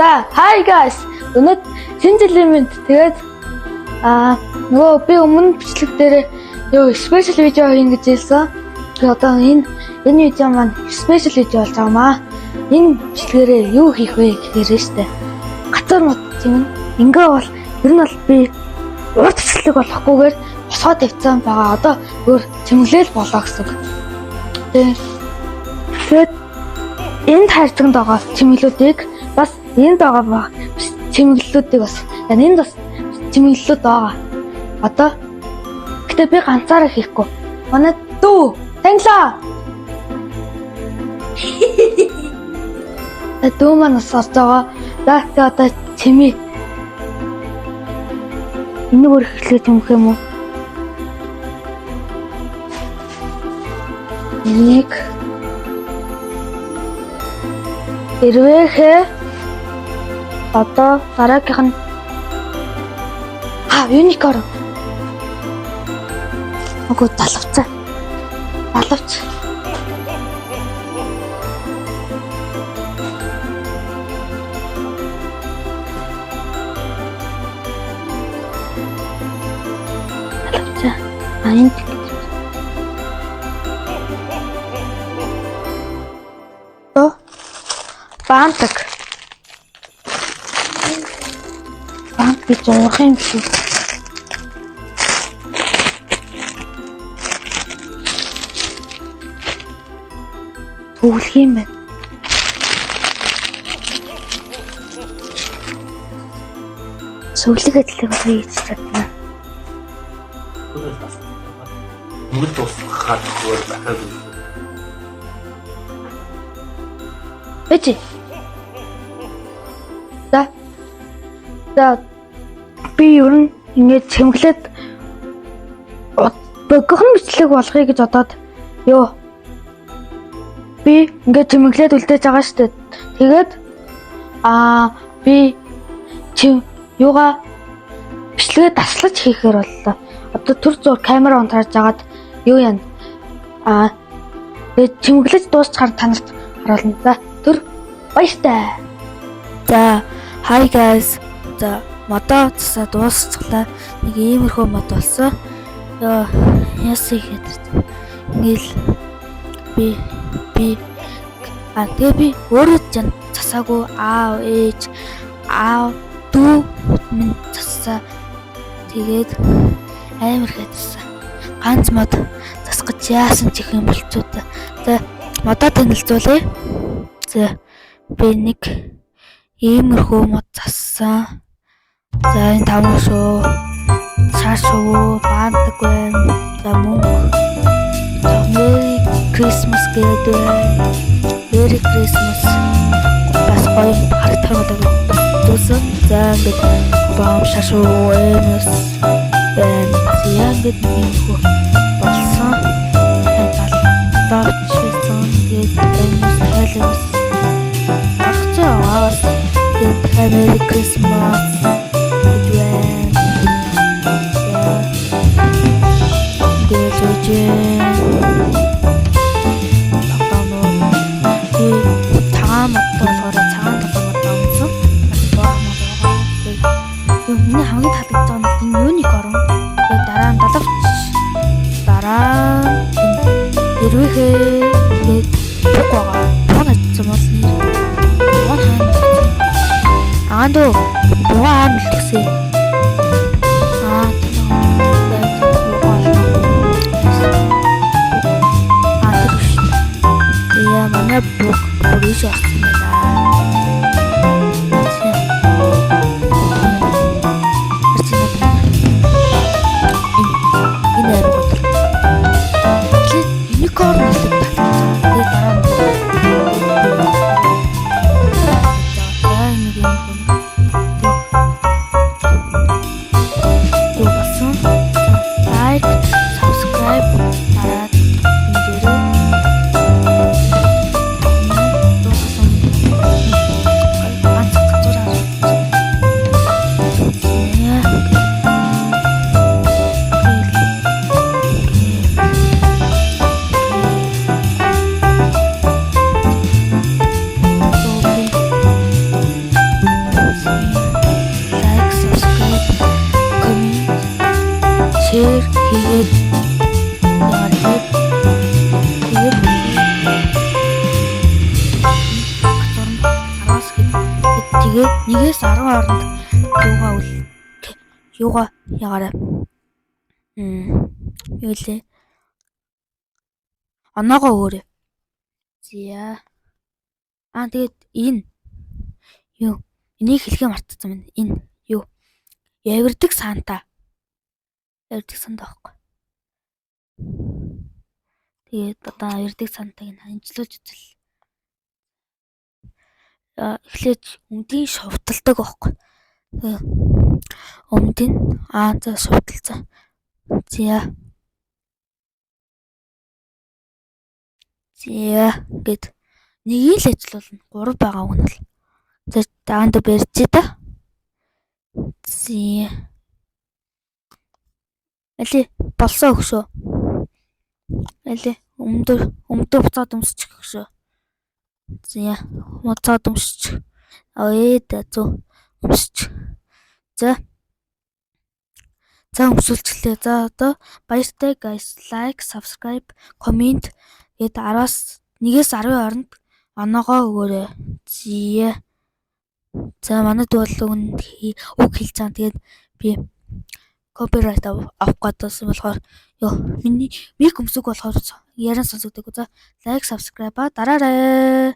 За, hi guys. Өнөөдөр шинэ жилийн мэнд тэгээд нөгөө би өмнө бичлэг дээр юу special видео хийн гэж хэлсэн. Тэгээд одоо энэ видео маань special видео болж байгаа маа. Энэ бичлэгээрээ юу хийх вэ гэхээр штэ. Гацар мод тийм ингээ бол ер нь бол би урд бичлэг болохгүйгээр босгоод тавьсан байгаа. Одоо өөр чимглэл болоо гэсэн. Тэгээд энд хайрцагт байгаа чимглэлүүдийг бас энд байгаа чимглэлүүдийг бас энд бас чимглэлүүд байгаа. Одоо гэтээ би ганцаараа хийхгүй. Манай дүү танилаа. Дүү маань бас орж байгаа. За одоо чимээ. Энэ бүр эхлэх юм хэм үү? Нэг Эрвэхэ одоо дараагийнх нь юникорн. Огоо залавцаа. Залавч. Залавчаа. Энд Бантаг. Бант гэж уух юм шиг. Түглэх юм байна. Сүлэг ажлыг хийж чадна. Нүгэл тусахад зүгээр дахиад Бэжи. За би ер нь ингэж чимглээд богихон бичлэг болгоё гэж бодоод би ингэж чимглээд үлдээж байгаа шүү дээ. Тэгээд би юугаа бичлэгээ таслаж хийхээр боллоо. Одоо төр зур камера унтрааж агаад юу яана. Тэгээд чимглэж дуусчаар танарт харуулна. За төр баяртай. За hi guys. За модоо цасаа дуусчихлаа. Нэг иймэрхүү мод болсон. Ясыг хэдэр. Ингээл тэгээ би өөрөө цасаагүй аав ээж дүү минь цасаа. Тэгээд амар хэдэрсэн. Ганц мод засах гэж яасан ч их юм болцоо та. За модоо танилцуулъя. За би нэг иймэрхүү мод зассан. За энэ таван шүү. Шаш шүү, бантаг байна. За мөнгө. Merry Christmas гэдэг. Merry Christmas. Бас гоё харагдах болов дүүсэн. За ингээд баам шаш шүү, эмэс байна. За ингээд иймэрхүү болсон. Дооч байсан. Тэгээд эмэс хэлээс. Ахчаа. Merry Christmas. Андуу бугаа амлтгсэн. Я манай бүх бүрийш орсон байна. Энэ аргууд. Юникорн гэдэг дараа нь Тэгээ 1-ээс 10 хооронд юугаа ягаарай. Юу лээ? Оноогоо өгөөрэй. За. Тэгээд энэ юу? Энийг хэлхээ мартсан байна. Энэ юу? Явирдаг Санта. Явирдаг Санта байхгүй. Тэгээд одоо явирдаг Сантаг нь ханжлуулж үзэл. Эхлээд өмдийн шувталдаг байхгүй. Өмдийн за шувталцсан. За гэд нэгийг л ажиллуулна. 3 байгаа үг нь л. За даанд барьж та. Али болсон өгшөө. Али өмдөр буцаад өмсчих өгшөө. За буцаад өмсчих. Зөв өмсчих. За өмсүүлчихлээ. За одоо баяртай guys. Like, subscribe, comment гэд 1-аас 10 хооронд оноогоо өгөөрэй. За манайд бол үг хэлж байгаа. Тэгээд би copyright авах гэдсэн болохоор миний мик өмсөг болохоор яран сонсогддог. За like, subscribe дараарай.